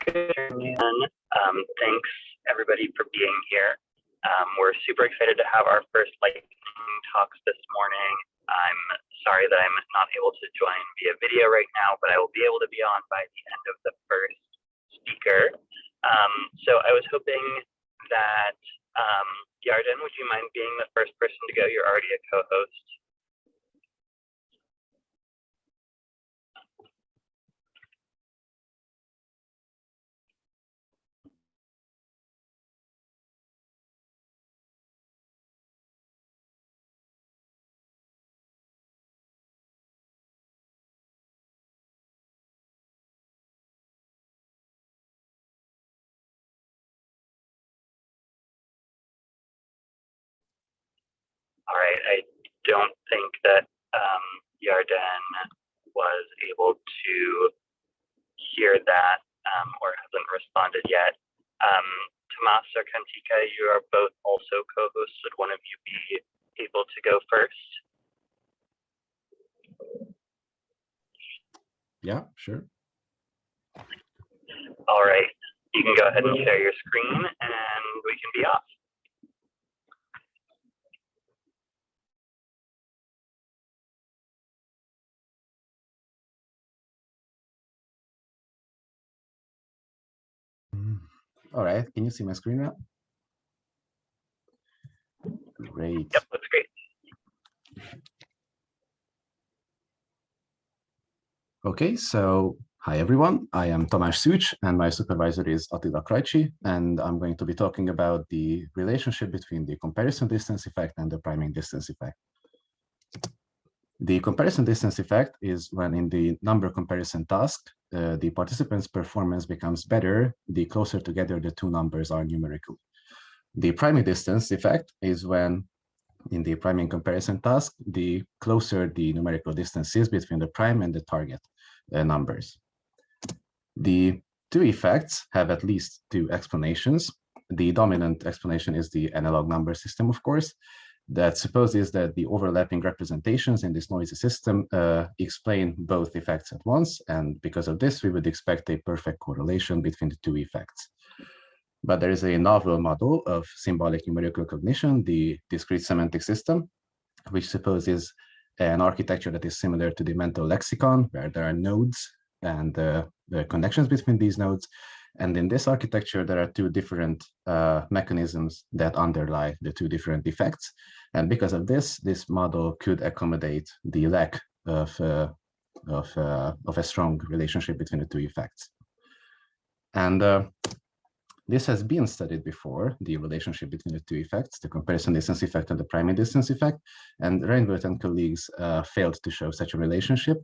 Good afternoon. Thanks everybody for being here. We're super excited to have our first lightning talks this morning. I'm sorry that I'm not able to join via video right now, but I will be able to be on by the end of the first speaker. So I was hoping that Yarden, would you mind being the first person to go? You're already a co-host. All right, I don't think that Yarden was able to hear that or hasn't responded yet. Tamás or Cantika, you are both also co-hosts. Would one of you be able to go first? Yeah, sure. All right, you can go ahead and share your screen and we can be off. All right, can you see my screen now? Great. Yep, that's great. Okay, so hi everyone. I am Tamás Szűcs and my supervisor is Attila Krajci, and I'm going to be talking about the relationship between the comparison distance effect and the priming distance effect. The comparison distance effect is when in the number comparison task, the participant's performance becomes better the closer together the two numbers are numerical. The priming distance effect is when in the priming comparison task, the closer the numerical distance is between the prime and the target numbers. The two effects have at least two explanations. The dominant explanation is the analog number system, of course, that supposes that the overlapping representations in this noisy system explain both effects at once, and because of this, we would expect a perfect correlation between the two effects. But there is a novel model of symbolic numerical cognition, the discrete semantic system, which supposes an architecture that is similar to the mental lexicon, where there are nodes and the connections between these nodes. And in this architecture, there are two different mechanisms that underlie the two different effects. And because of this, this model could accommodate the lack of a strong relationship between the two effects. And this has been studied before, the relationship between the two effects, the comparison distance effect and the priming distance effect. And Reinvert and colleagues failed to show such a relationship.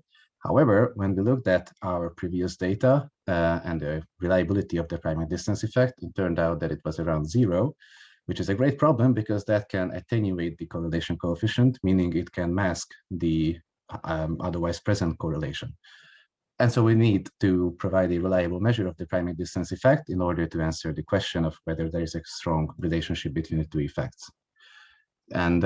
However, when we looked at our previous data and the reliability of the priming distance effect, it turned out that it was around 0, which is a great problem because that can attenuate the correlation coefficient, meaning it can mask the otherwise present correlation. And so we need to provide a reliable measure of the priming distance effect in order to answer the question of whether there is a strong relationship between the two effects. And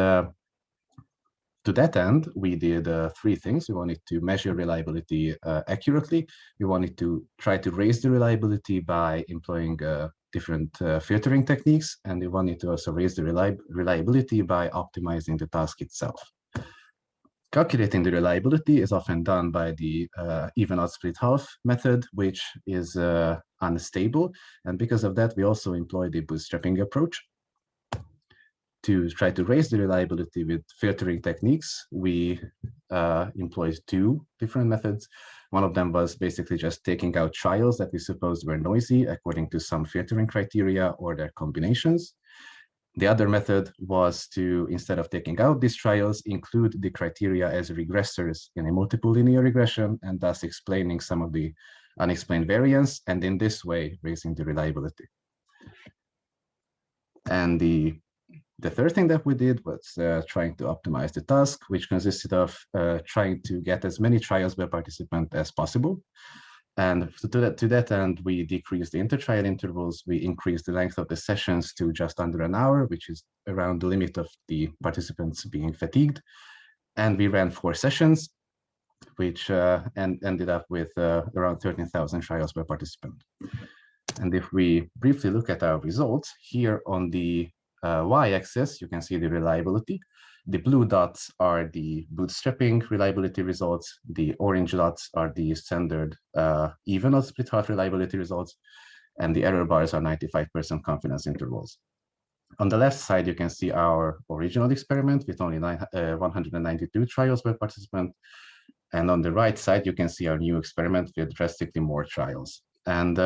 to that end, we did three things. We wanted to measure reliability accurately. We wanted to try to raise the reliability by employing different filtering techniques. And we wanted to also raise the reliability by optimizing the task itself. Calculating the reliability is often done by the even-odd split half method, which is unstable. And because of that, we also employ the bootstrapping approach. To try to raise the reliability with filtering techniques, we employed two different methods. One of them was basically just taking out trials that we supposed were noisy according to some filtering criteria or their combinations. The other method was to, instead of taking out these trials, include the criteria as regressors in a multiple linear regression, and thus explaining some of the unexplained variance, and in this way, raising the reliability. And the third thing that we did was trying to optimize the task, which consisted of trying to get as many trials per participant as possible. And to that end, we decreased the intertrial intervals. We increased the length of the sessions to just under an hour, which is around the limit of the participants being fatigued. And we ran 4 sessions, which ended up with around 13,000 trials per participant. And if we briefly look at our results, here on the y-axis, you can see the reliability. The blue dots are the bootstrapping reliability results. The orange dots are the standard even or split half reliability results. And the error bars are 95% confidence intervals. On the left side, you can see our original experiment with only 192 trials per participant. And on the right side, you can see our new experiment with drastically more trials. And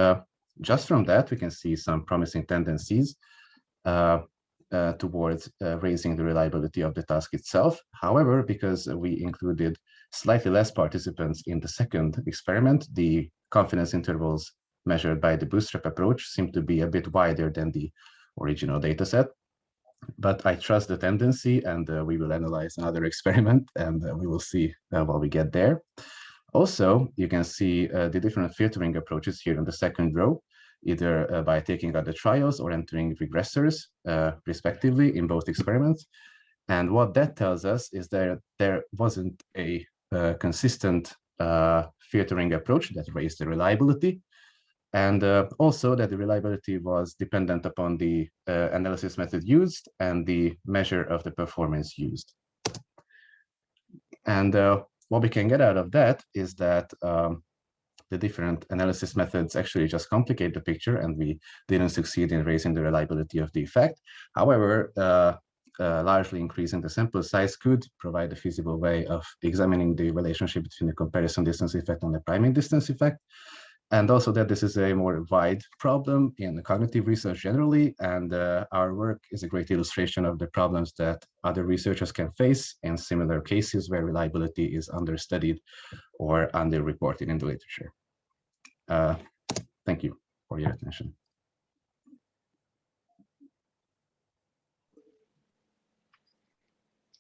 just from that, we can see some promising tendencies towards raising the reliability of the task itself. However, because we included slightly less participants in the second experiment, the confidence intervals measured by the bootstrap approach seem to be a bit wider than the original data set. But I trust the tendency, and we will analyze another experiment, and we will see what we get there. Also, you can see the different filtering approaches here in the second row, either by taking out the trials or entering regressors, respectively, in both experiments. And what that tells us is that there wasn't a consistent filtering approach that raised the reliability, and also that the reliability was dependent upon the analysis method used and the measure of the performance used. And what we can get out of that is that the different analysis methods actually just complicate the picture, and we didn't succeed in raising the reliability of the effect. However, largely increasing the sample size could provide a feasible way of examining the relationship between the comparison distance effect and the priming distance effect. And also that this is a more wide problem in the cognitive research generally, and our work is a great illustration of the problems that other researchers can face in similar cases where reliability is understudied or underreported in the literature. Thank you for your attention.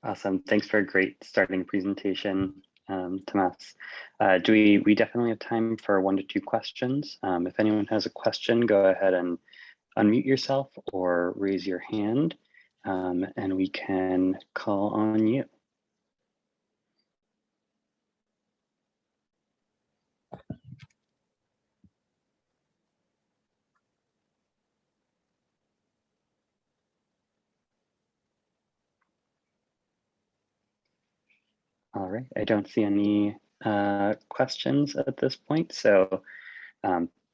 Awesome. Thanks for a great starting presentation, Tamás. We definitely have time for 1 to 2 questions. If anyone has a question, go ahead and unmute yourself or raise your hand, and we can call on you. All right, I don't see any questions at this point. So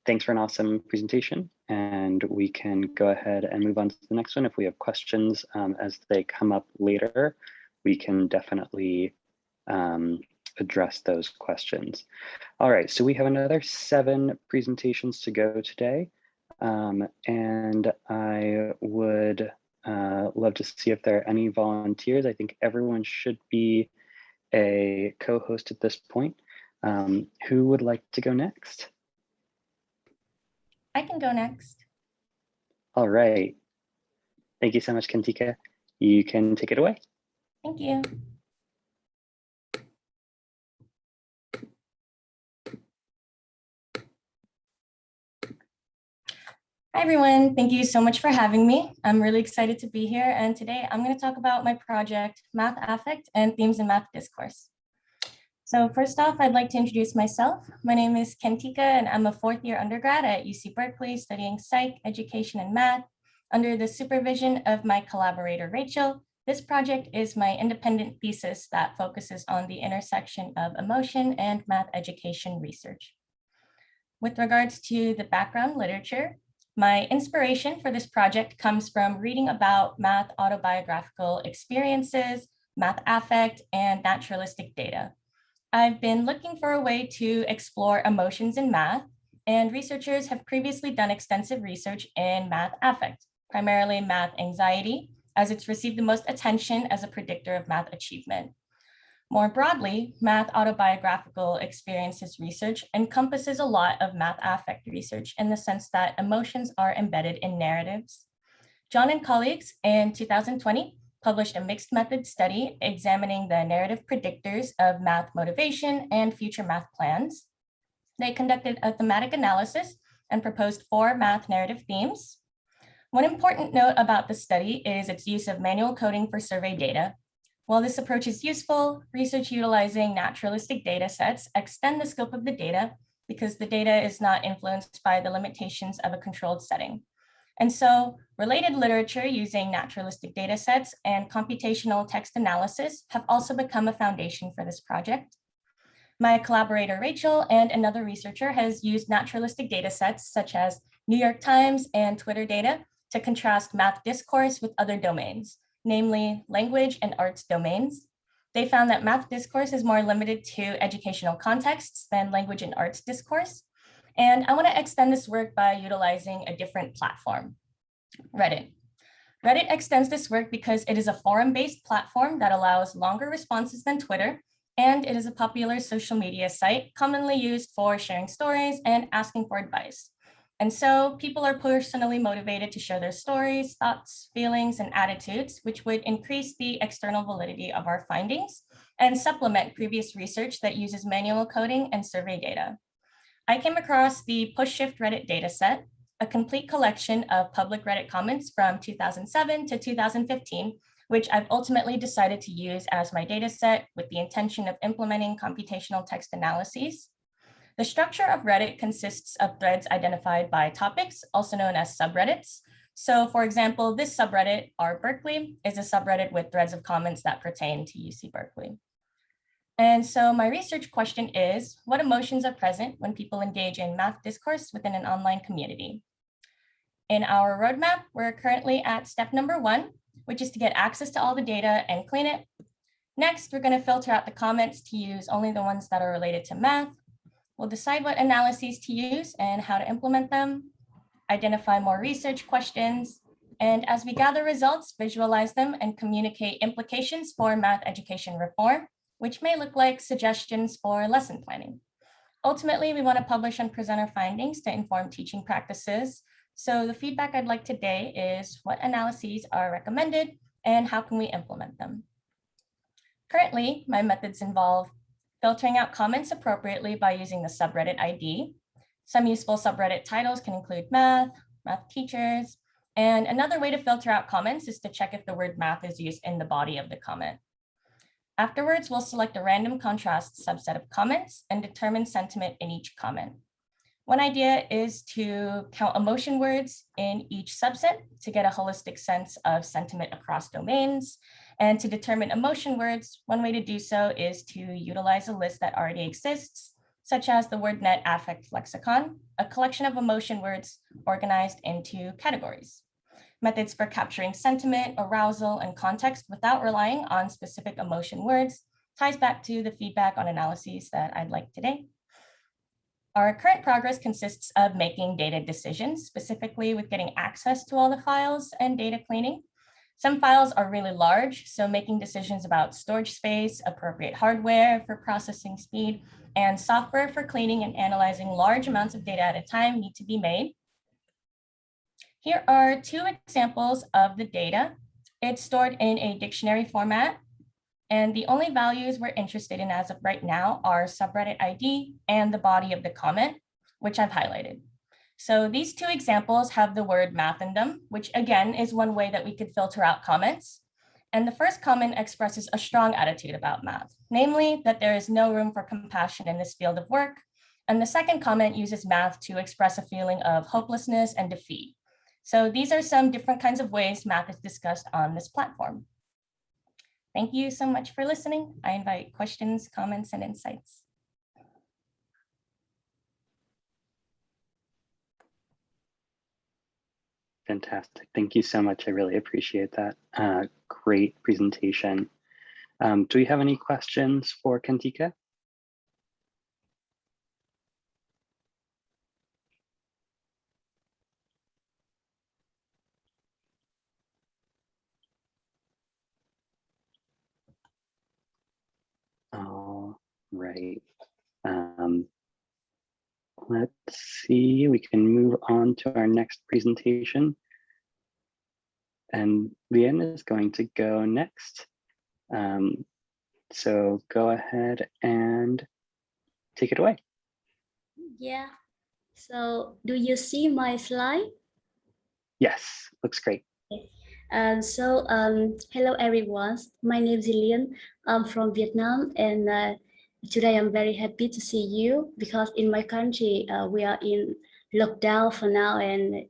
thanks for an awesome presentation, and we can go ahead and move on to the next one. If we have questions as they come up later, we can definitely address those questions. All right, so we have another 7 presentations to go today. And I would love to see if there are any volunteers. I think everyone should be a co-host at this point. Who would like to go next? I can go next. All right. Thank you so much, Cantika. You can take it away. Thank you. Hi, everyone. Thank you so much for having me. I'm really excited to be here. And today I'm going to talk about my project, Math Affect and Themes in Math Discourse. So first off, I'd like to introduce myself. My name is Cantika, and I'm a 4th-year undergrad at UC Berkeley studying psych, education, and math. Under the supervision of my collaborator, Rachel, this project is my independent thesis that focuses on the intersection of emotion and math education research. With regards to the background literature, my inspiration for this project comes from reading about math autobiographical experiences, math affect, and naturalistic data. I've been looking for a way to explore emotions in math, and researchers have previously done extensive research in math affect, primarily math anxiety, as it's received the most attention as a predictor of math achievement. More broadly, math autobiographical experiences research encompasses a lot of math affect research in the sense that emotions are embedded in narratives. John and colleagues in 2020 published a mixed method study examining the narrative predictors of math motivation and future math plans. They conducted a thematic analysis and proposed 4 math narrative themes. One important note about the study is its use of manual coding for survey data. While this approach is useful, research utilizing naturalistic data sets extend the scope of the data because the data is not influenced by the limitations of a controlled setting. And so related literature using naturalistic data sets and computational text analysis have also become a foundation for this project. My collaborator, Rachel, and another researcher has used naturalistic data sets such as New York Times and Twitter data to contrast math discourse with other domains, namely language and arts domains. They found that math discourse is more limited to educational contexts than language and arts discourse. And I want to extend this work by utilizing a different platform, Reddit. Reddit extends this work because it is a forum-based platform that allows longer responses than Twitter, and it is a popular social media site commonly used for sharing stories and asking for advice. And so people are personally motivated to share their stories, thoughts, feelings, and attitudes, which would increase the external validity of our findings and supplement previous research that uses manual coding and survey data. I came across the PushShift Reddit dataset, a complete collection of public Reddit comments from 2007 to 2015, which I've ultimately decided to use as my dataset with the intention of implementing computational text analyses. The structure of Reddit consists of threads identified by topics, also known as subreddits. So for example, this subreddit, r Berkeley, is a subreddit with threads of comments that pertain to UC Berkeley. And so my research question is, what emotions are present when people engage in math discourse within an online community? In our roadmap, we're currently at step number 1, which is to get access to all the data and clean it. Next, we're going to filter out the comments to use only the ones that are related to math. We'll decide what analyses to use and how to implement them, identify more research questions, and as we gather results, visualize them and communicate implications for math education reform, which may look like suggestions for lesson planning. Ultimately, we want to publish and present our findings to inform teaching practices. So the feedback I'd like today is what analyses are recommended and how can we implement them? Currently, my methods involve filtering out comments appropriately by using the subreddit ID. Some useful subreddit titles can include math, math teachers, and another way to filter out comments is to check if the word math is used in the body of the comment. Afterwards, we'll select a random contrast subset of comments and determine sentiment in each comment. One idea is to count emotion words in each subset to get a holistic sense of sentiment across domains. And to determine emotion words, one way to do so is to utilize a list that already exists, such as the WordNet Affect Lexicon, a collection of emotion words organized into categories. Methods for capturing sentiment, arousal, and context without relying on specific emotion words ties back to the feedback on analyses that I'd like today. Our current progress consists of making data decisions, specifically with getting access to all the files and data cleaning. Some files are really large, so making decisions about storage space, appropriate hardware for processing speed, and software for cleaning and analyzing large amounts of data at a time need to be made. Here are 2 examples of the data. It's stored in a dictionary format, and the only values we're interested in as of right now are subreddit ID and the body of the comment, which I've highlighted. So these 2 examples have the word math in them, which again is one way that we could filter out comments. And the first comment expresses a strong attitude about math, namely that there is no room for compassion in this field of work. And the second comment uses math to express a feeling of hopelessness and defeat. So these are some different kinds of ways math is discussed on this platform. Thank you so much for listening. I invite questions, comments, and insights. Fantastic. Thank you so much. I really appreciate that. Great presentation. Do we have any questions for Cantika? All right. Let's see, we can move on to our next presentation. And Lien is going to go next. So go ahead and take it away. Yeah. So do you see my slide? Yes, looks great. Hello everyone. My name is Lien. I'm from Vietnam, and today I'm very happy to see you because in my country we are in lockdown for now, and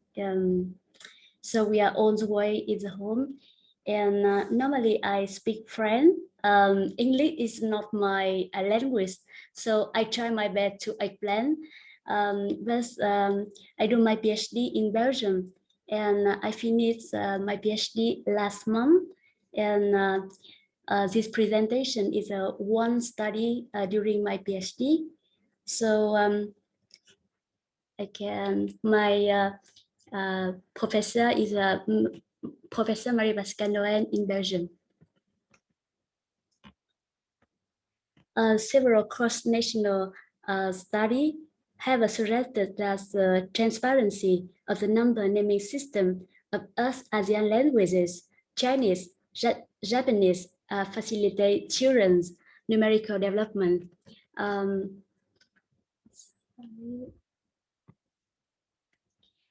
so we are on the way in the home. And normally I speak French. English is not my language, so I try my best to explain. But I do my PhD in Belgium, and I finished my PhD last month. And this presentation is a one study during my PhD. So my professor is Professor Marie-Pascale Noël in Belgium. Several cross-national studies have suggested that the transparency of the number naming system of us Asian languages, Chinese, Japanese, facilitate children's numerical development.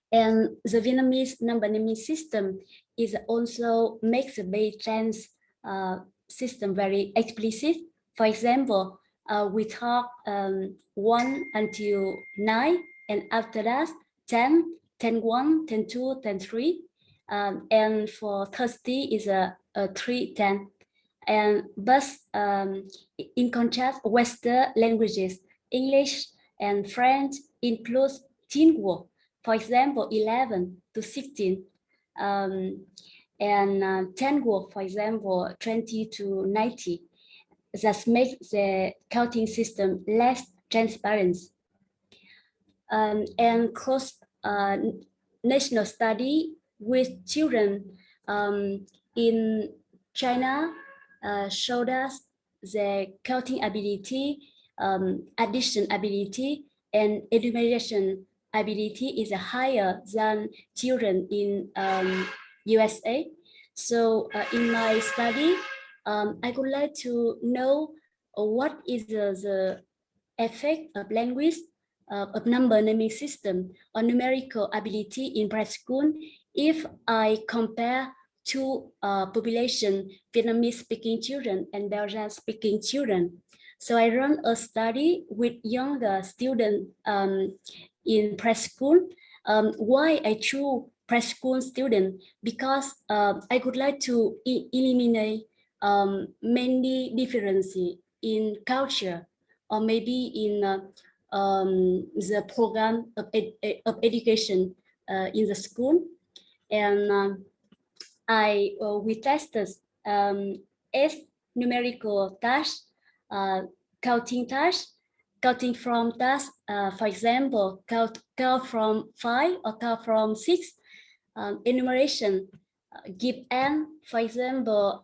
And the Vietnamese number naming system is also makes the Bayesian system very explicit. For example, we talk 1 until 9, and after that 10, 10, 1, 10, 2, 10, 3. And for 30 is a 3, 10. And but in contrast, Western languages, English and French includes teen word. For example, 11 to 16, and 10 word, for example, 20 to 90. That makes the counting system less transparent. And cross-national study with children in China showed us the counting ability, addition ability, and enumeration ability is higher than children in USA. So in my study, I would like to know what is the effect of language of number naming system on numerical ability in preschool if I compare two population, Vietnamese speaking children and Belgian speaking children. So I run a study with younger students in preschool. Why I choose preschool student? Because I would like to eliminate many differences in culture, or maybe in the program of education in the school. And we tested 8 numerical tasks, counting tasks, counting from tasks, for example, count from 5 or count from 6, enumeration, give n, for example,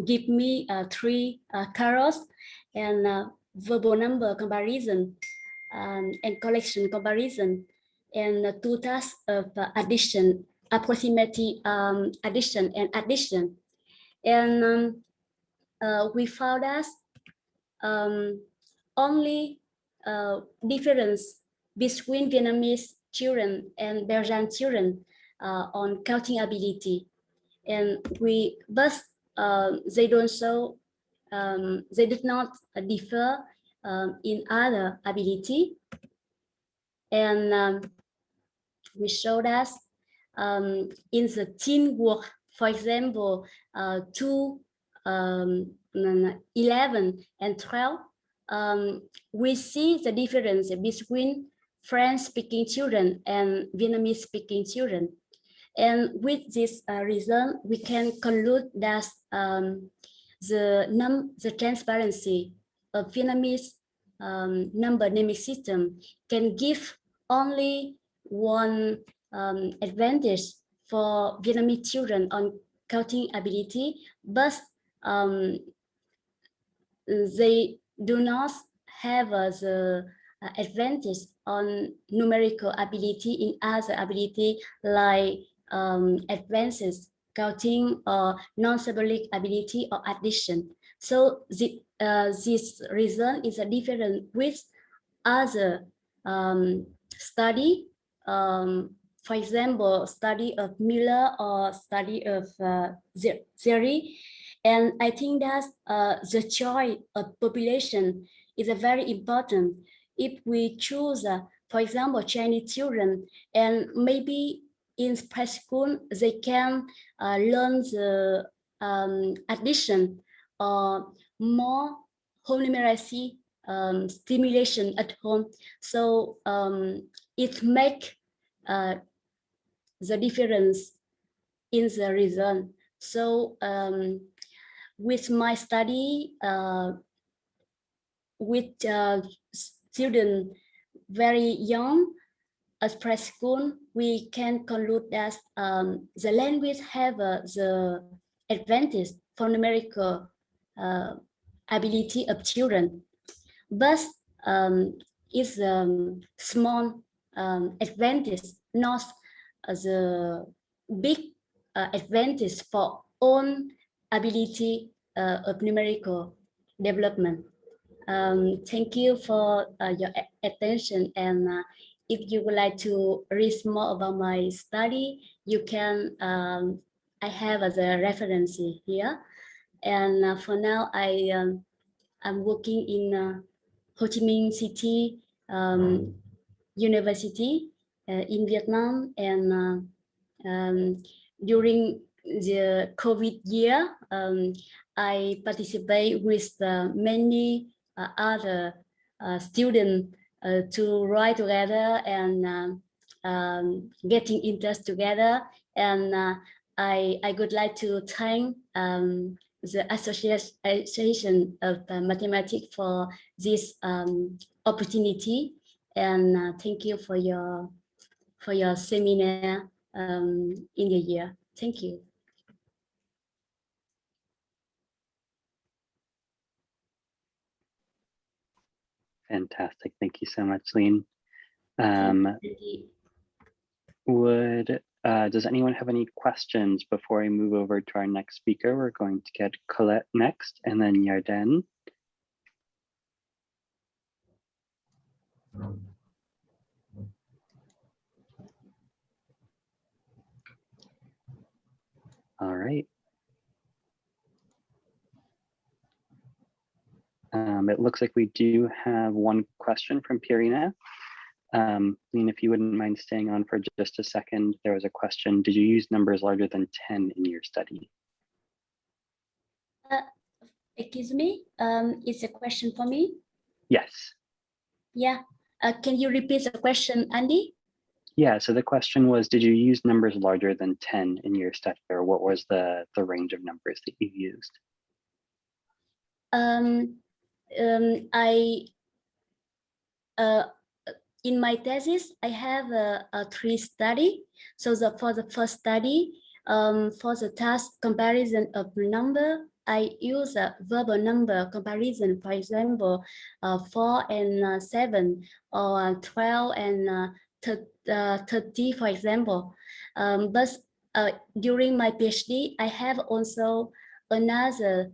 give me 3 carrots, and verbal number comparison, and collection comparison, and 2 tasks of addition, approximate addition and addition. And we found that only difference between Vietnamese children and Belgian children on counting ability, and but they don't show, they did not differ in other ability. And we showed us in the teamwork, for example, 11 and 12, we see the difference between French-speaking children and Vietnamese-speaking children. And with this result, we can conclude that the transparency of Vietnamese number naming system can give only one advantage for Vietnamese children on counting ability, but they do not have the advantage on numerical ability in other ability like advances, counting, or non-symbolic ability or addition. So this result is different with other study, for example, study of Miller or study of Zeri. And I think that the choice of population is very important. If we choose, for example, Chinese children, and maybe in preschool, they can learn the addition or more whole numeracy stimulation at home. So it makes the difference in the result. So with my study, with students very young at preschool, we can conclude that the language have the advantage for numerical ability of children, but it's small advantage, not the big advantage for own ability of numerical development. Thank you for your attention, and if you would like to read more about my study, you can, I have the reference here. And for now, I'm working in Ho Chi Minh City University in Vietnam, and during the COVID year, I participate with many other students to write together and getting interest together. And I would like to thank the Association of Mathematics for this opportunity, and thank you for your seminar in the year. Thank you. Fantastic. Thank you so much, Lien. Does anyone have any questions before I move over to our next speaker? We're going to get Colette next, and then Yarden. All right. It looks like we do have one question from Pirina. Lien, if you wouldn't mind staying on for just a second, there was a question. Did you use numbers larger than 10 in your study? Excuse me, it's a question for me? Yes. Yeah, can you repeat the question, Andy? Yeah, so the question was, did you use numbers larger than 10 in your study, or what was the range of numbers that you used? In my thesis, I have three study. So for the first study, for the task comparison of number, I use a verbal number comparison, for example, 4 and 7, or 12 and 30, for example. But during my PhD, I have also another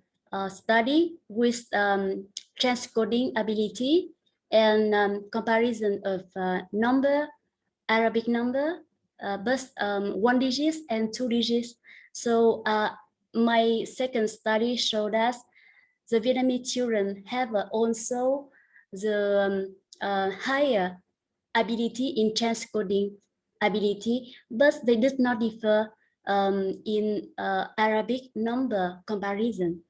study with transcoding ability and comparison of number, Arabic number, both 1 digits and 2 digits. So my second study showed us the Vietnamese children have also the higher ability in transcoding ability, but they did not differ in Arabic number comparison.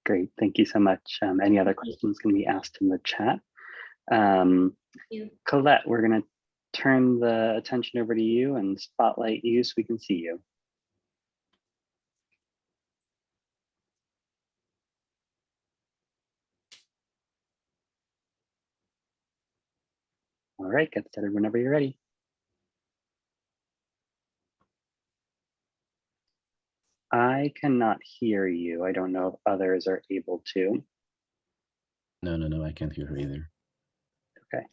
Great, thank you so much. Any other questions can be asked in the chat. Colette, we're going to turn the attention over to you and spotlight you so we can see you. All right, get started whenever you're ready. I cannot hear you. I don't know if others are able to. No, I can't hear her either. Okay.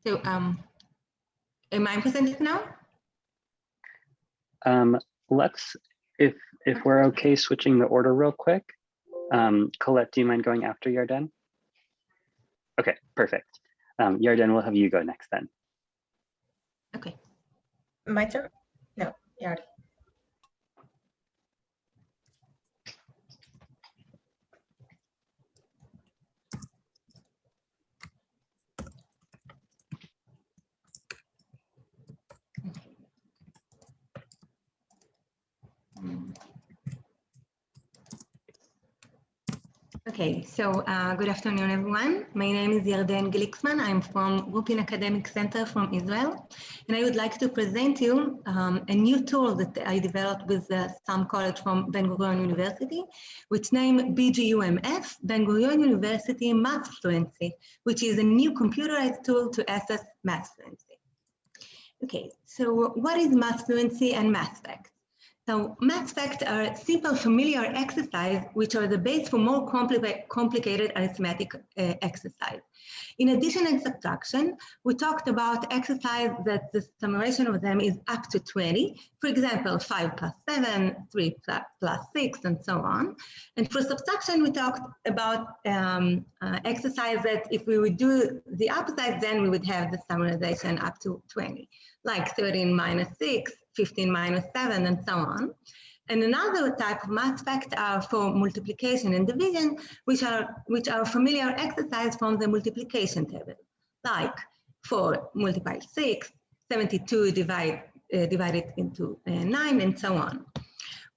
So, am I presented now? Let's If we're okay switching the order real quick, Colette, do you mind going after Yarden? Okay, perfect. Yarden, we'll have you go next then. Okay. My turn? No, Yarden. Okay, so good afternoon, everyone. My name is Yarden Gliksman. I'm from Ruppin Academic Center from Israel. And I would like to present you a new tool that I developed with some college from Ben-Gurion University, which named BGu-MF, Ben-Gurion University Math Fluency, which is a new computerized tool to assess math fluency. Okay, so what is math fluency and math facts? So math facts are simple familiar exercises which are the base for more complicated arithmetic exercise. In addition and subtraction, we talked about exercise that the summation of them is up to 20. For example, 5 plus 7, 3 plus 6, and so on. And for subtraction, we talked about exercise that if we would do the opposite, then we would have the summarization up to 20, like 13 minus 6, 15 minus 7, and so on. And another type of math facts are for multiplication and division, which are familiar exercise from the multiplication table, like 4 multiplied 6, 72 divided into 9, and so on.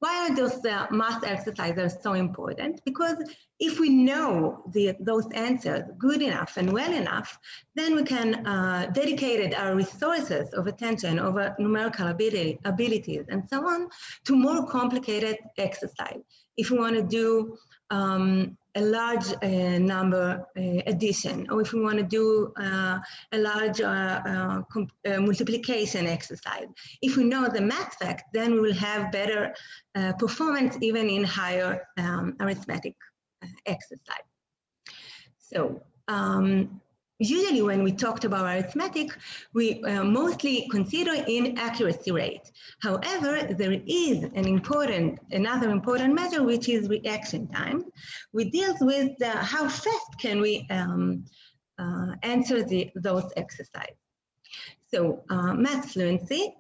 Why are those math exercises so important? Because if we know those answers good enough and well enough, then we can dedicate our resources of attention over numerical abilities and so on to more complicated exercise. If we want to do a large number addition, or if we want to do a large multiplication exercise. If we know the math fact, then we will have better performance even in higher arithmetic exercise. So usually when we talked about arithmetic, we mostly consider inaccuracy rate. However, there is another important measure, which is reaction time, which deals with how fast can we answer those exercises. So math fluency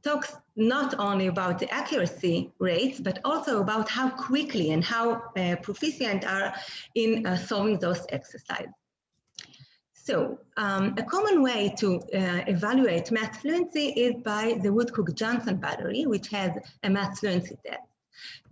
talks not only about the accuracy rates, but also about how quickly and how proficient are in solving those exercises. So a common way to evaluate math fluency is by the Woodcock-Johnson battery, which has a math fluency test.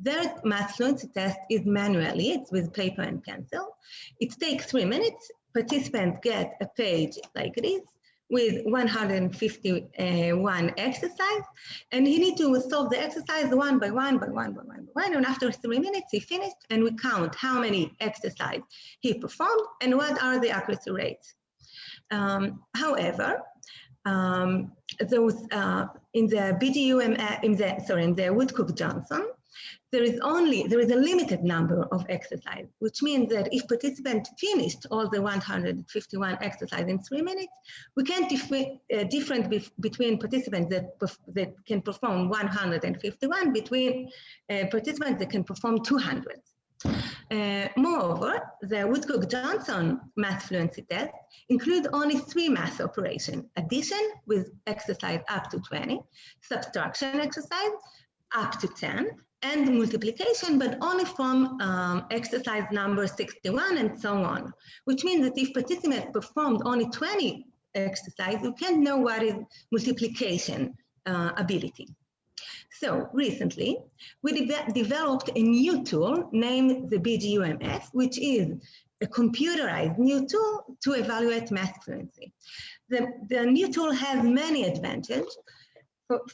Their math fluency test is manually, it's with paper and pencil. It takes 3 minutes. Participants get a page like this with 151 exercises, and he needs to solve the exercise one by one, and after 3 minutes he finished, and we count how many exercises he performed and what are the accuracy rates. However, those in the BGu-MF, in the Woodcock-Johnson, there is a limited number of exercises, which means that if participants finished all the 151 exercises in 3 minutes, we can't differentiate between participants that can perform 151 between participants that can perform 200. Moreover, the Woodcock-Johnson math fluency test includes only 3 math operations: addition with exercise up to 20, subtraction exercise up to 10, and multiplication, but only from exercise number 61 and so on, which means that if participants performed only 20 exercises, you can't know what is multiplication ability. So recently, we developed a new tool named the BGu-MF, which is a computerized new tool to evaluate math fluency. The new tool has many advantages.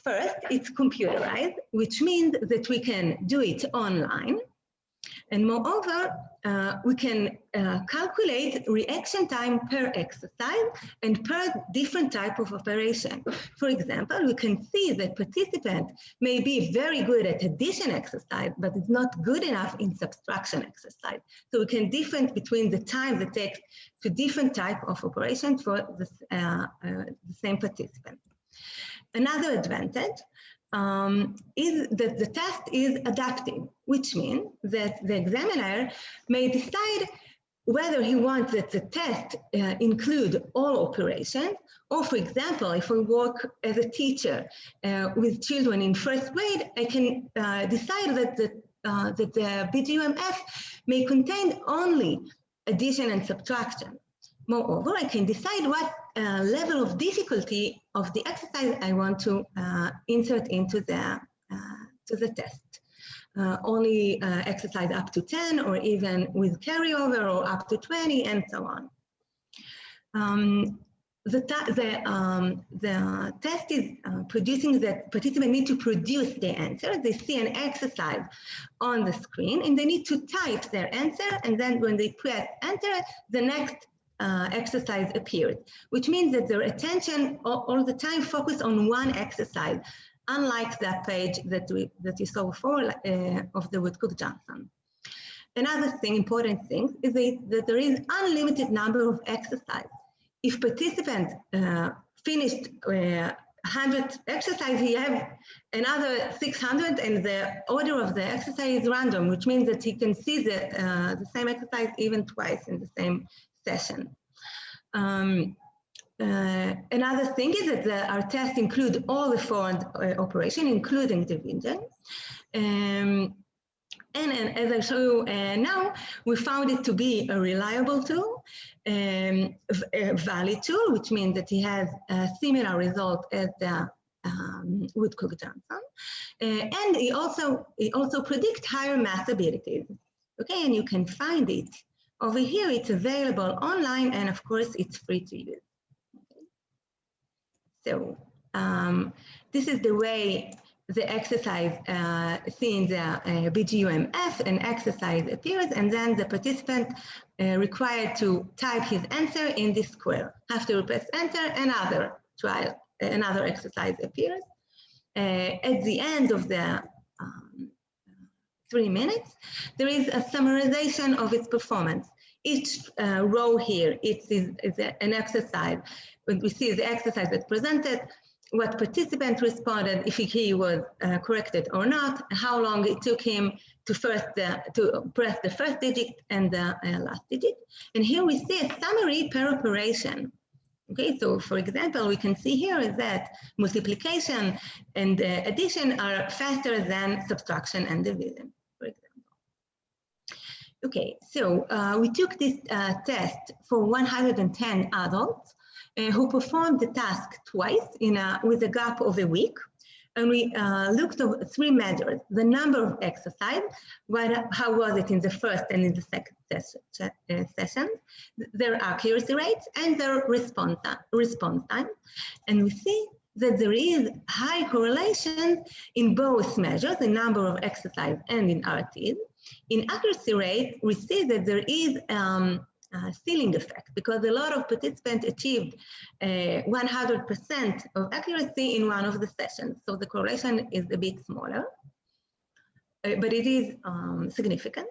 First, it's computerized, which means that we can do it online. And moreover, we can calculate reaction time per exercise and per different type of operation. For example, we can see that participants may be very good at addition exercise, but it's not good enough in subtraction exercise. So we can differentiate between the time that takes to different type of operations for the same participant. Another advantage is that the test is adaptive, which means that the examiner may decide whether he wants that the test include all operations, or for example, if I work as a teacher with children in first grade, I can decide that the BGu-MF may contain only addition and subtraction. Moreover, I can decide what level of difficulty of the exercise I want to insert into the test. Only exercise up to 10, or even with carryover, or up to 20, and so on. The test is producing that participants need to produce the answer. They see an exercise on the screen, and they need to type their answer, and then when they press enter, the next exercise appears, which means that their attention all the time focus on one exercise, unlike that page that you saw before of the Woodcock-Johnson. Another important thing is that there is unlimited number of exercises. If participants finished 100 exercises, he have another 600, and the order of the exercise is random, which means that he can see the same exercise even twice in the same session. Another thing is that our tests include all the foreign operations, including division. And as I show you now, we found it to be a reliable tool, a valid tool, which means that it has a similar result as the Woodcock-Johnson. And it also predicts higher math abilities. Okay, and you can find it over here. It's available online, and of course, it's free to use. So this is the way the exercise seen the BGu-MF, an exercise appears, and then the participant required to type his answer in this square. After you press enter, another exercise appears. At the end of the 3 minutes, there is a summarization of its performance. Each row here, is an exercise. When we see the exercise that's presented, what participant responded, if he was corrected or not, how long it took him to press the first digit and the last digit. And here we see a summary per operation. Okay, so for example, we can see here is that multiplication and addition are faster than subtraction and division, for example. Okay, so we took this test for 110 adults who performed the task twice with a gap of a week. And we looked at 3 measures: the number of exercise, how was it in the first and in the second session, their accuracy rates, and their response time. And we see that there is high correlation in both measures, the number of exercise and in RTs. In accuracy rate, we see that there is ceiling effect, because a lot of participants achieved 100% of accuracy in one of the sessions. So the correlation is a bit smaller, but it is significant.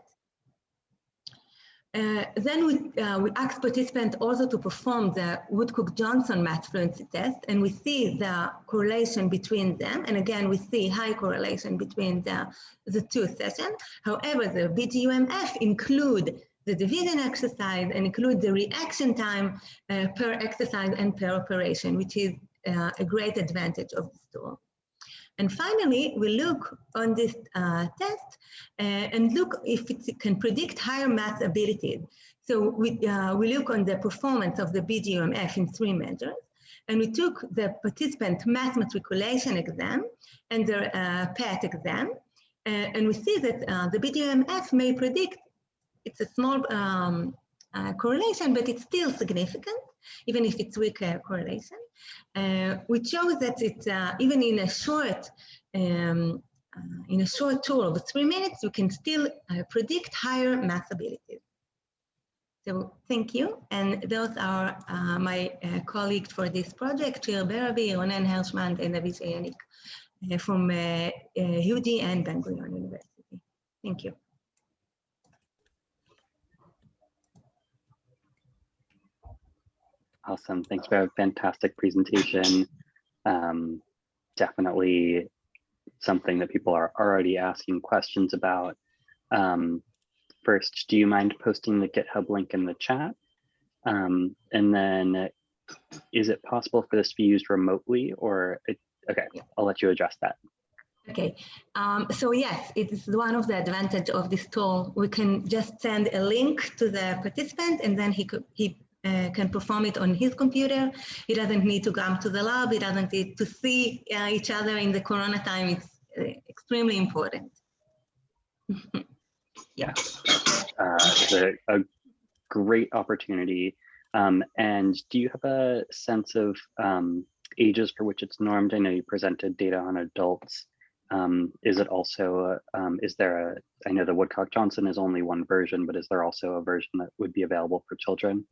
Then we asked participants also to perform the Woodcock-Johnson math fluency test, and we see the correlation between them. And again, we see high correlation between the 2 sessions. However, the BGu-MF include the division exercise and include the reaction time per exercise and per operation, which is a great advantage of this tool. And finally, we look on this test and look if it can predict higher math abilities. So we look on the performance of the BGu-MF in 3 measures, and we took the participant math matriculation exam and their PET exam, and we see that the BGu-MF may predict. It's a small correlation, but it's still significant, even if it's weak correlation, which shows that it's even in a short tool of 3 minutes, you can still predict higher math abilities. So thank you, and those are my colleagues for this project: Chuyan Qu, Ronen Hirschman, and Avishai Yanik from UD and Ben-Gurion University. Thank you. Awesome. Thanks for a fantastic presentation. Definitely something that people are already asking questions about. First, do you mind posting the GitHub link in the chat? And then, is it possible for this to be used remotely, or okay, I'll let you address that. Okay, so yes, it is one of the advantages of this tool. We can just send a link to the participant, and then he can perform it on his computer. He doesn't need to come to the lab. He doesn't need to see each other in the Corona time. It's extremely important. Yeah, it's a great opportunity. And do you have a sense of ages for which it's normed? I know you presented data on adults. Is it also, is there I know the Woodcock-Johnson is only one version, but is there also a version that would be available for children?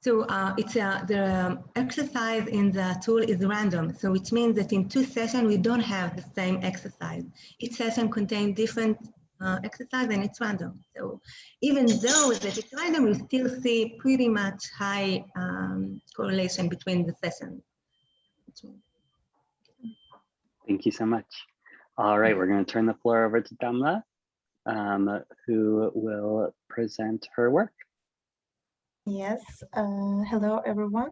So the exercise in the tool is random. So which means that in 2 sessions, we don't have the same exercise. Each session contains different exercise and it's random. So even though that it's random, we still see pretty much high correlation between the sessions. Thank you so much. All right, we're going to turn the floor over to Damla, who will present her work. Yes, hello everyone.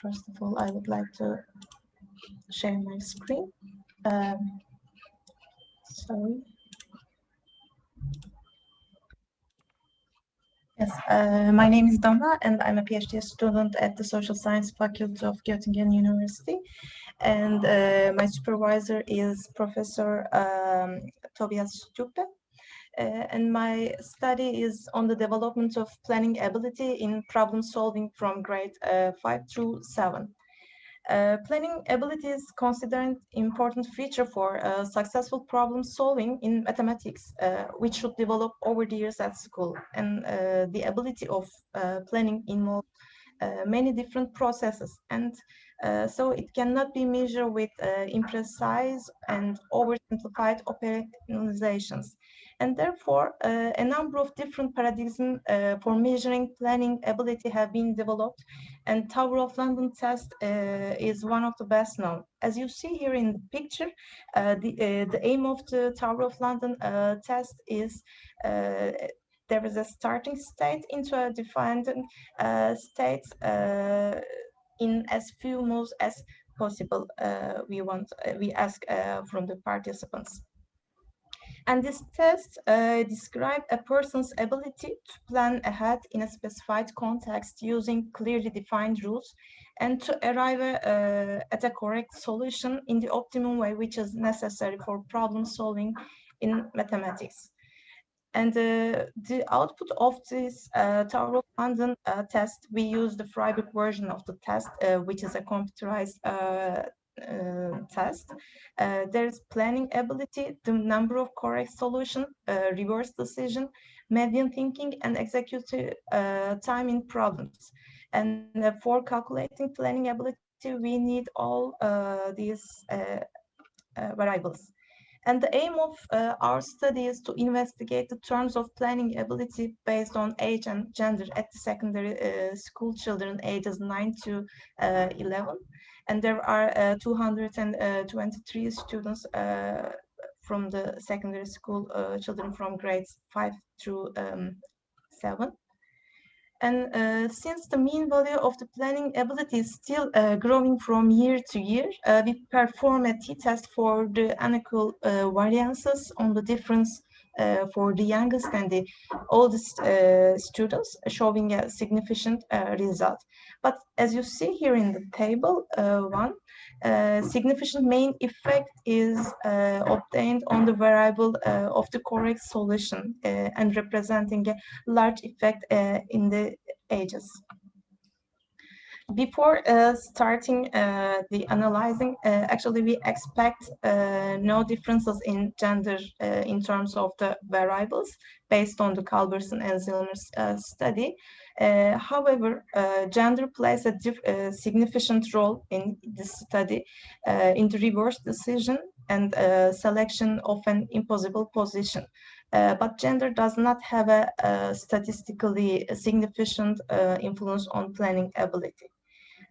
First of all, I would like to share my screen. Sorry. Yes, my name is Damla and I'm a PhD student at the Social Science Faculty of Göttingen University. And my supervisor is Professor Tamás Szűcs. And my study is on the development of planning ability in problem solving from grade 5 through 7. Planning ability is considered an important feature for successful problem solving in mathematics, which should develop over the years at school. And the ability of planning involves many different processes, and so it cannot be measured with imprecise and oversimplified operationalizations. And therefore, a number of different paradigms for measuring planning ability have been developed, and Tower of London test is one of the best known. As you see here in the picture, the aim of the Tower of London test is there is a starting state into a defined state in as few moves as possible. We ask from the participants. And this test describes a person's ability to plan ahead in a specified context using clearly defined rules and to arrive at a correct solution in the optimum way which is necessary for problem solving in mathematics. And the output of this Tower of London test, we use the Freiburg version of the test, which is a computerized test. There's planning ability, the number of correct solution, reverse decision, median thinking, and executive time in problems. And for calculating planning ability, we need all these variables. And the aim of our study is to investigate the terms of planning ability based on age and gender at the secondary school children ages 9 to 11. And there are 223 students from the secondary school children from grades 5 through 7. And since the mean value of the planning ability is still growing from year to year, we perform a t-test for the unequal variances on the difference for the youngest and the oldest students, showing a significant result. But as you see here in the table 1, significant main effect is obtained on the variable of the correct solution and representing a large effect in the ages. Before starting the analyzing, actually we expect no differences in gender in terms of the variables based on the Culberson and Zillmer's study. However, gender plays a significant role in this study in the reverse decision and selection of an impossible position. But gender does not have a statistically significant influence on planning ability.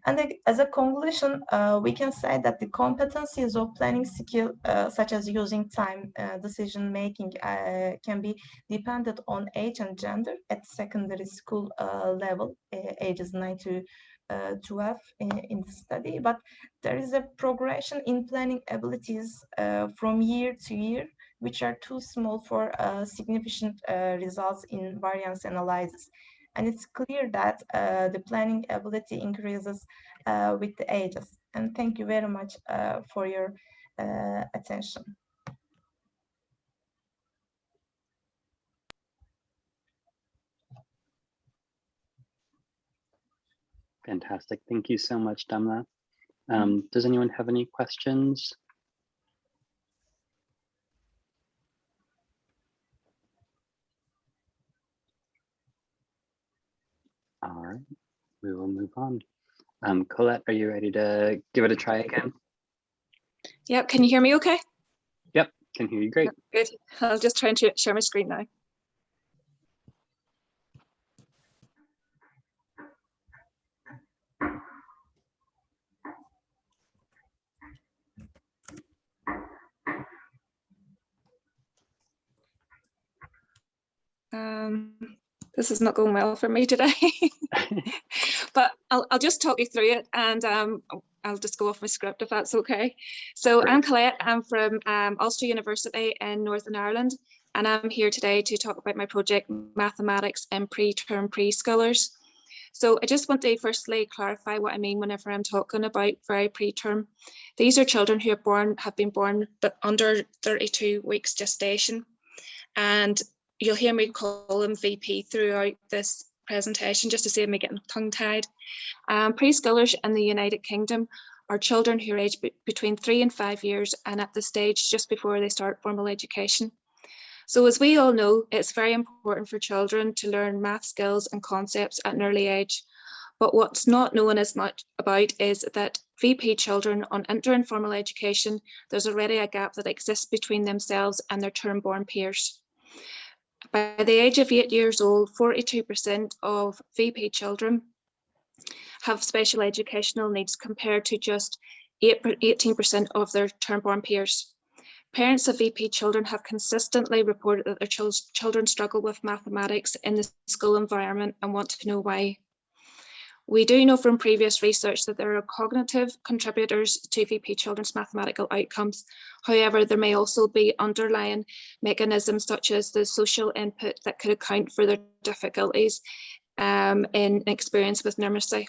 And as a conclusion, we can say that the competencies of planning skill, such as using time, decision making, can be dependent on age and gender at secondary school level, ages 9 to 12 in the study. But there is a progression in planning abilities from year to year, which are too small for significant results in variance analysis. And it's clear that the planning ability increases with the ages. And thank you very much for your attention. Fantastic. Thank you so much, Damla. Does anyone have any questions? All right, we will move on. Colette, are you ready to give it a try again? Yep, can you hear me okay? Yep, can hear you great. Good. I'll just try and share my screen now. This is not going well for me today, but I'll just talk you through it, and I'll just go off my script if that's okay. So great. I'm Colette, I'm from Ulster University in Northern Ireland, and I'm here today to talk about my project Mathematics in Preterm Preschoolers. So I just want to firstly clarify what I mean whenever I'm talking about very preterm. These are children who have been born but under 32 weeks gestation, and you'll hear me call them VP throughout this presentation just to save me getting tongue-tied. Preschoolers in the United Kingdom are children who are aged between 3 and 5 years and at the stage just before they start formal education. So as we all know, it's very important for children to learn math skills and concepts at an early age. But what's not known as much about is that VP children on entering formal education, there's already a gap that exists between themselves and their term-born peers. By the age of 8 years old, 42% of VP children have special educational needs compared to just 18% of their term-born peers. Parents of VP children have consistently reported that their children struggle with mathematics in the school environment and want to know why. We do know from previous research that there are cognitive contributors to VP children's mathematical outcomes. However, there may also be underlying mechanisms such as the social input that could account for their difficulties in experience with numeracy.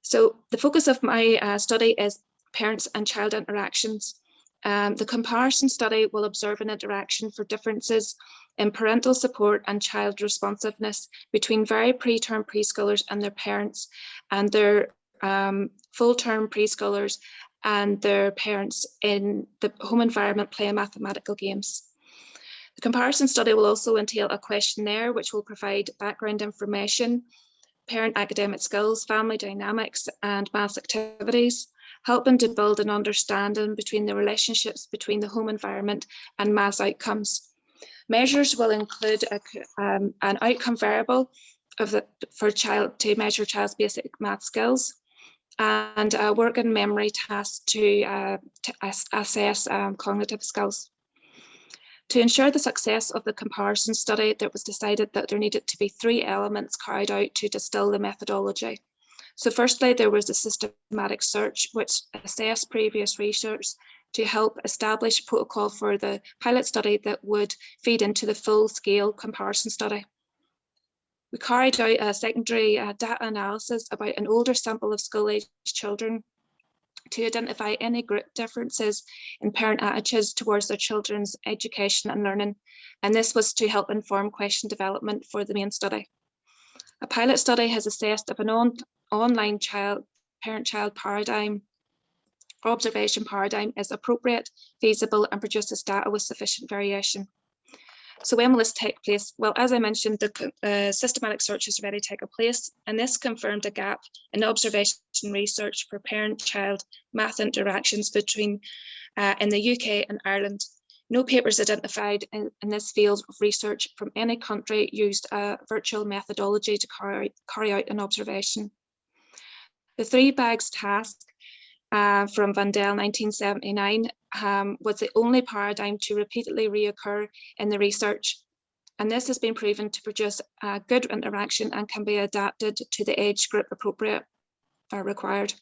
So the focus of my study is parents and child interactions. The comparison study will observe an interaction for differences in parental support and child responsiveness between very preterm preschoolers and their parents, and their full-term preschoolers and their parents in the home environment playing mathematical games. The comparison study will also entail a questionnaire which will provide background information, parent academic skills, family dynamics, and maths activities, helping to build an understanding between the relationships between the home environment and maths outcomes. Measures will include an outcome variable for child to measure child's basic math skills, and a work and memory task to assess cognitive skills. To ensure the success of the comparison study, it was decided that there needed to be 3 elements carried out to distill the methodology. So firstly, there was a systematic search which assessed previous research to help establish a protocol for the pilot study that would feed into the full-scale comparison study. We carried out a secondary data analysis about an older sample of school-aged children to identify any group differences in parent attitudes towards their children's education and learning, and this was to help inform question development for the main study. A pilot study has assessed if an online parent-child paradigm observation paradigm is appropriate, feasible, and produces data with sufficient variation. So when will this take place? Well, as I mentioned, the systematic search has already taken place, and this confirmed a gap in observation research for parent-child math interactions between in the UK and Ireland. No papers identified in this field of research from any country used a virtual methodology to carry out an observation. The 3 bags task from Vandel 1979 was the only paradigm to repeatedly reoccur in the research. And this has been proven to produce good interaction and can be adapted to the age group appropriate or required.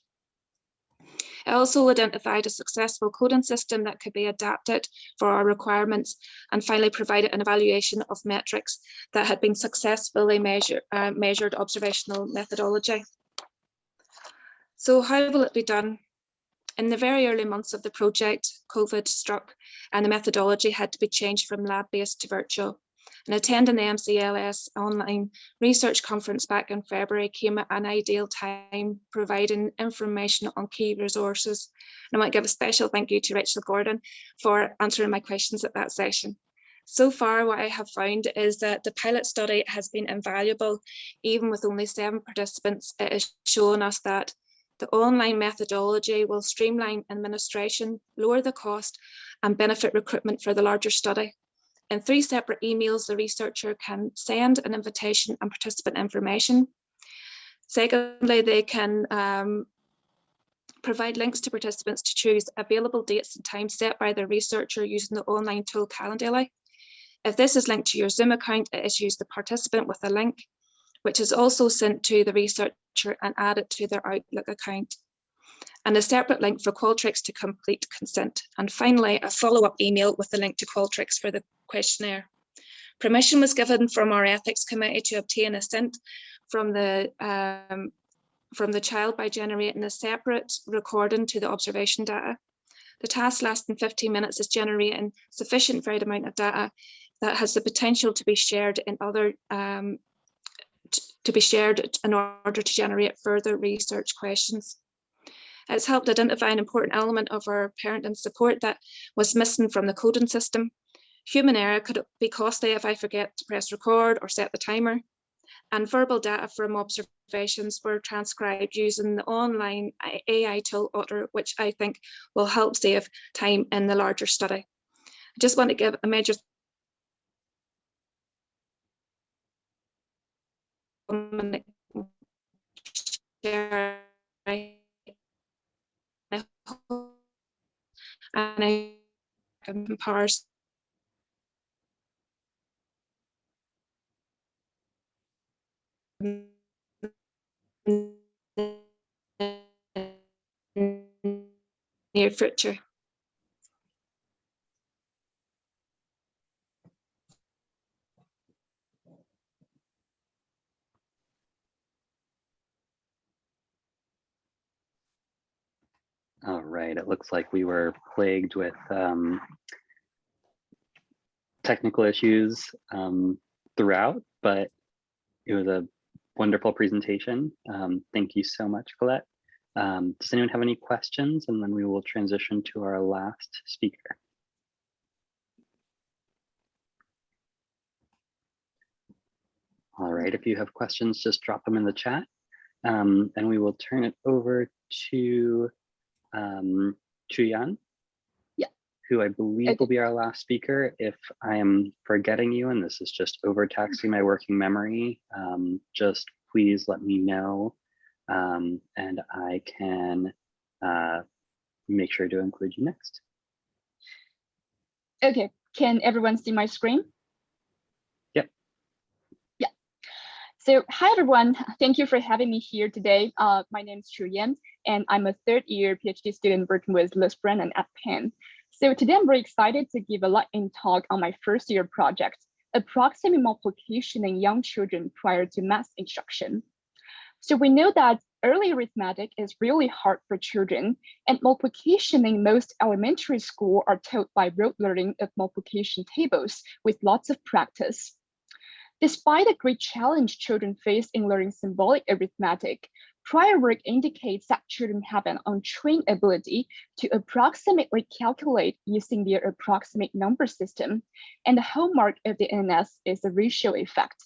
It also identified a successful coding system that could be adapted for our requirements, and finally provided an evaluation of metrics that had been successfully measured observational methodology. So how will it be done? In the very early months of the project, COVID struck and the methodology had to be changed from lab-based to virtual. And attending the MCLS online research conference back in February came at an ideal time, providing information on key resources. And I want to give a special thank you to Rachel Gordon for answering my questions at that session. So far, what I have found is that the pilot study has been invaluable. Even with only 7 participants, it has shown us that the online methodology will streamline administration, lower the cost, and benefit recruitment for the larger study. In 3 separate emails, the researcher can send an invitation and participant information. Secondly, they can provide links to participants to choose available dates and times set by the researcher using the online tool Calendly. If this is linked to your Zoom account, it issues the participant with a link, which is also sent to the researcher and added to their Outlook account, and a separate link for Qualtrics to complete consent. And finally, a follow-up email with the link to Qualtrics for the questionnaire. Permission was given from our ethics committee to obtain assent from the child by generating a separate recording to the observation data. The task lasting 15 minutes is generating sufficient varied amount of data that has the potential to be shared in other in order to generate further research questions. It's helped identify an important element of our parenting support that was missing from the coding system. Human error could be costly if I forget to press record or set the timer. And verbal data from observations were transcribed using the online AI tool Otter, which I think will help save time in the larger study. I just want to give a major share. And I empowers near future. All right, it looks like we were plagued with technical issues throughout, but it was a wonderful presentation. Thank you so much, Colette. Does anyone have any questions? And then we will transition to our last speaker. All right, if you have questions, just drop them in the chat, and we will turn it over to Chuyan, who I believe will be our last speaker. If I am forgetting you and this is just overtaxing my working memory, just please let me know, and I can make sure to include you next. Okay, can everyone see my screen? Yep. Yeah. So hi everyone, thank you for having me here today. My name is Chuyan, and I'm a 3rd-year PhD student working with Glicksman and at Penn. So today I'm very excited to give a lightning talk on my 1st-year project, Approximate Multiplication in Young Children Prior to Math Instruction. So we know that early arithmetic is really hard for children, and multiplication in most elementary school are taught by rote learning of multiplication tables with lots of practice. Despite the great challenge children face in learning symbolic arithmetic, prior work indicates that children have an untrained ability to approximately calculate using their approximate number system, and the hallmark of the NS is the ratio effect.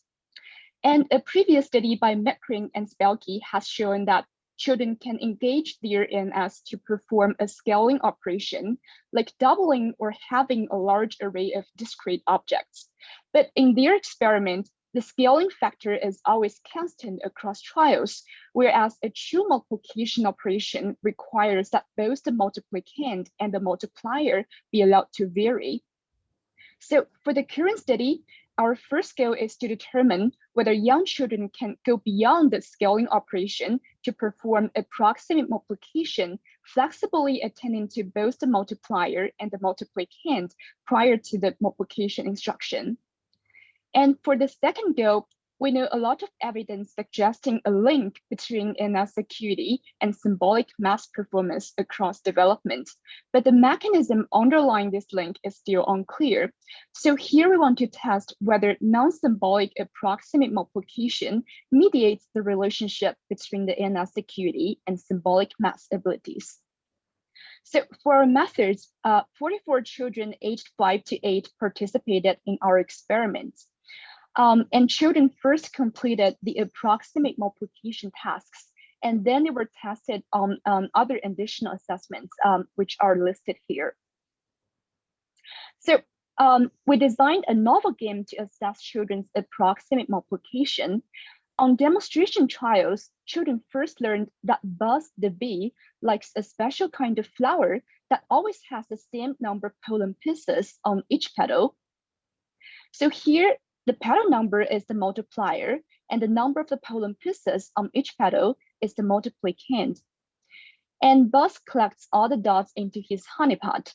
And a previous study by Meckring and Spelke has shown that children can engage their NS to perform a scaling operation, like doubling or having a large array of discrete objects. But in their experiment, the scaling factor is always constant across trials, whereas a true multiplication operation requires that both the multiplicand and the multiplier be allowed to vary. So for the current study, our first goal is to determine whether young children can go beyond the scaling operation to perform approximate multiplication, flexibly attending to both the multiplier and the multiplicand prior to the multiplication instruction. And for the second goal, we know a lot of evidence suggesting a link between NS acuity and symbolic math performance across development, but the mechanism underlying this link is still unclear. So here we want to test whether non-symbolic approximate multiplication mediates the relationship between the NS acuity and symbolic math abilities. So for our methods, 44 children aged 5 to 8 participated in our experiments. And children first completed the approximate multiplication tasks, and then they were tested on other additional assessments, which are listed here. So we designed a novel game to assess children's approximate multiplication. On demonstration trials, children first learned that Buzz the bee likes a special kind of flower that always has the same number of pollen pieces on each petal. So here, the petal number is the multiplier, and the number of the pollen pieces on each petal is the multiplicand. And Buzz collects all the dots into his honeypot.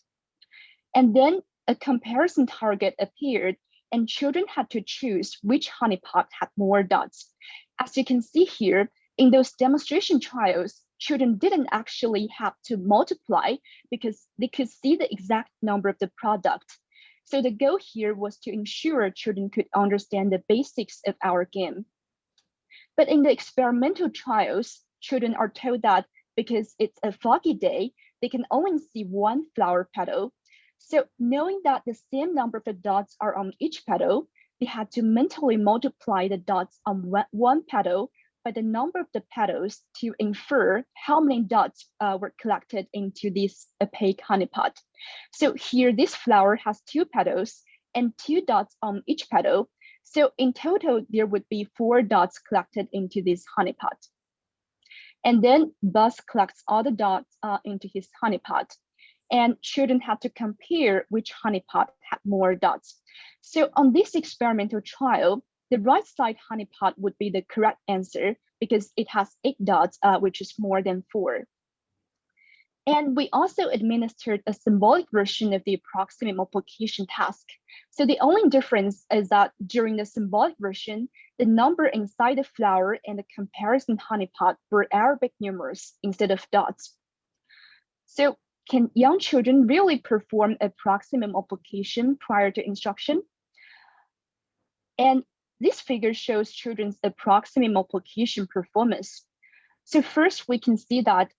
And then a comparison target appeared, and children had to choose which honeypot had more dots. As you can see here, in those demonstration trials, children didn't actually have to multiply because they could see the exact number of the product. So the goal here was to ensure children could understand the basics of our game. But in the experimental trials, children are told that because it's a foggy day, they can only see one flower petal. So knowing that the same number of the dots are on each petal, they had to mentally multiply the dots on one petal by the number of the petals to infer how many dots were collected into this opaque honeypot. So here, this flower has 2 petals and 2 dots on each petal. So in total, there would be 4 dots collected into this honeypot. And then Buzz collects all the dots into his honeypot. And children had to compare which honeypot had more dots. So on this experimental trial, the right side honeypot would be the correct answer because it has 8 dots, which is more than 4. And we also administered a symbolic version of the approximate multiplication task. So the only difference is that during the symbolic version, the number inside the flower and the comparison honeypot were Arabic numerals instead of dots. So can young children really perform approximate multiplication prior to instruction? And this figure shows children's approximate multiplication performance. So first, we can see that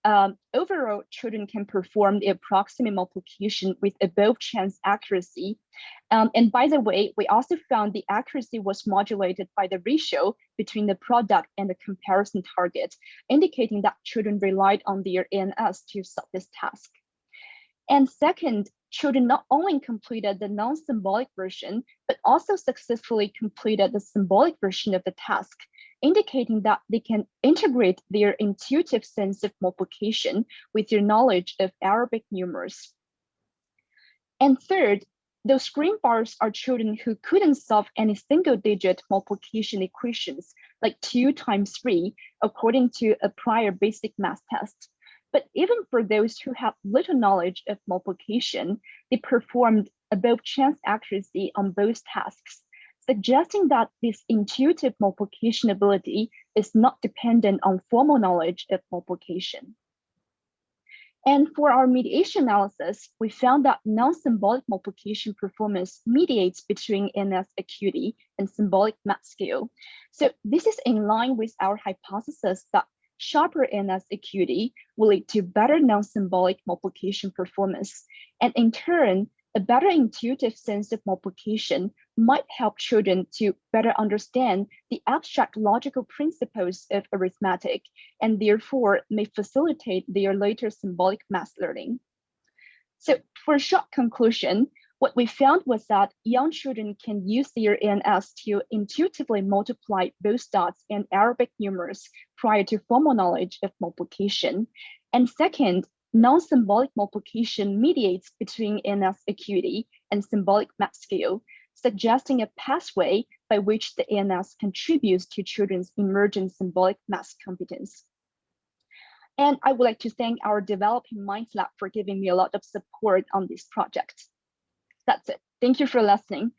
overall, children can perform the approximate multiplication with above chance accuracy. And by the way, we also found the accuracy was modulated by the ratio between the product and the comparison target, indicating that children relied on their ANS to solve this task. And second, children not only completed the non-symbolic version, but also successfully completed the symbolic version of the task, indicating that they can integrate their intuitive sense of multiplication with their knowledge of Arabic numerals. And third, those green bars are children who couldn't solve any single-digit multiplication equations, like 2 times 3, according to a prior basic math test. But even for those who have little knowledge of multiplication, they performed above chance accuracy on both tasks, suggesting that this intuitive multiplication ability is not dependent on formal knowledge of multiplication. And for our mediation analysis, we found that non-symbolic multiplication performance mediates between NS acuity and symbolic math skill. So this is in line with our hypothesis that sharper NS acuity will lead to better non-symbolic multiplication performance. And in turn, a better intuitive sense of multiplication might help children to better understand the abstract logical principles of arithmetic, and therefore may facilitate their later symbolic math learning. So for a short conclusion, What we found was that young children can use their ANS to intuitively multiply both dots and Arabic numerals prior to formal knowledge of multiplication. And second, non-symbolic multiplication mediates between ANS acuity and symbolic math skill, suggesting a pathway by which the ANS contributes to children's emergent symbolic math competence. And I would like to thank our Developing Minds Lab for giving me a lot of support on this project. That's it. Thank you for listening.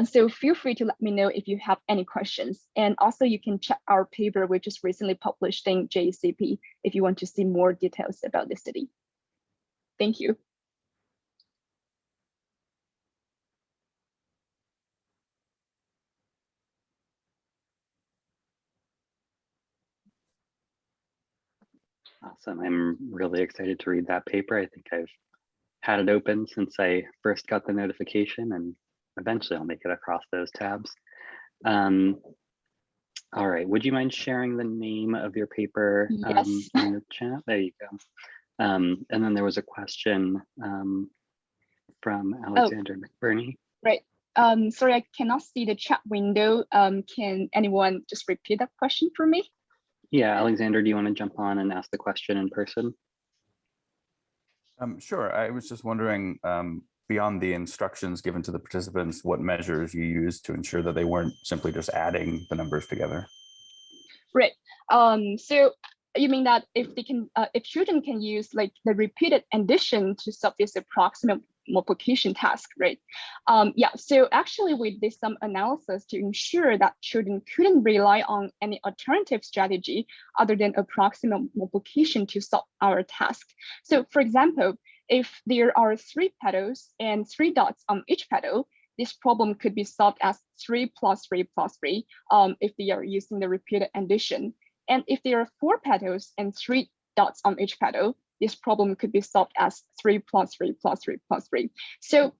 So feel free to let me know if you have any questions. And also you can check our paper, which is recently published in JCP, if you want to see more details about the study. Thank you. Awesome. I'm really excited to read that paper. I think I've had it open since I first got the notification, and eventually I'll make it across those tabs. All right, would you mind sharing the name of your paper Yes. in the chat? There you go. And then there was a question from Alexander McBurney. Right. Sorry, I cannot see the chat window. Can anyone just repeat that question for me? Yeah, Alexander, do you want to jump on and ask the question in person? Sure. I was just wondering, beyond the instructions given to the participants, what measures you used to ensure that they weren't simply just adding the numbers together? Right. So you mean that if they can, if children can use like the repeated addition to solve this approximate multiplication task, right? Yeah. So actually, we did some analysis to ensure that children couldn't rely on any alternative strategy other than approximate multiplication to solve our task. So, for example, if there are 3 petals and 3 dots on each petal, this problem could be solved as 3 plus 3 plus 3 if they are using the repeated addition. And if there are 4 petals and 3 dots on each petal, this problem could be solved as 3 plus 3 plus 3 plus 3. So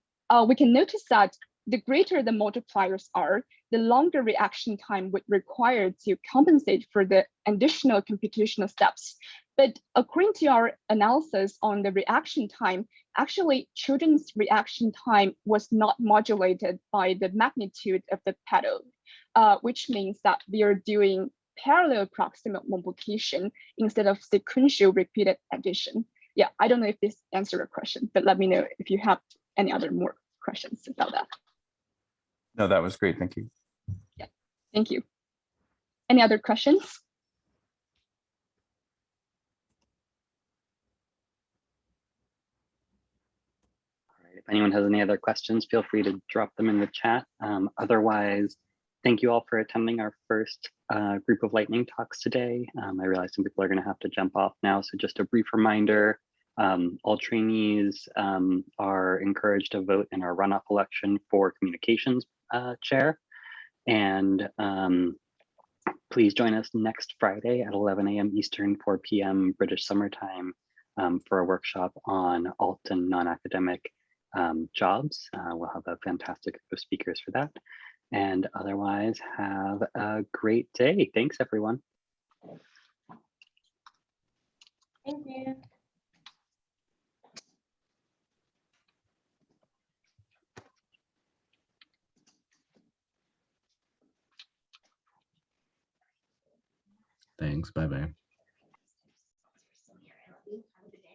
we can notice that the greater the multipliers are, the longer reaction time would require to compensate for the additional computational steps. But according to our analysis on the reaction time, actually children's reaction time was not modulated by the magnitude of the petal, which means that they are doing parallel approximate multiplication instead of sequential repeated addition. Yeah, I don't know if this answered your question, but let me know if you have any other more questions about that. No, that was great. Thank you. Yeah, thank you. Any other questions? All right, if anyone has any other questions, feel free to drop them in the chat. Otherwise, thank you all for attending our first group of lightning talks today. I realize some people are going to have to jump off now, so just a brief reminder, all trainees are encouraged to vote in our runoff election for communications chair. And please join us next Friday at 11 a.m. Eastern, 4 p.m. British Summer Time for a workshop on alt and non-academic jobs. We'll have a fantastic group of speakers for that. And otherwise, have a great day. Thanks, everyone. Thank you. Thanks. Bye-bye.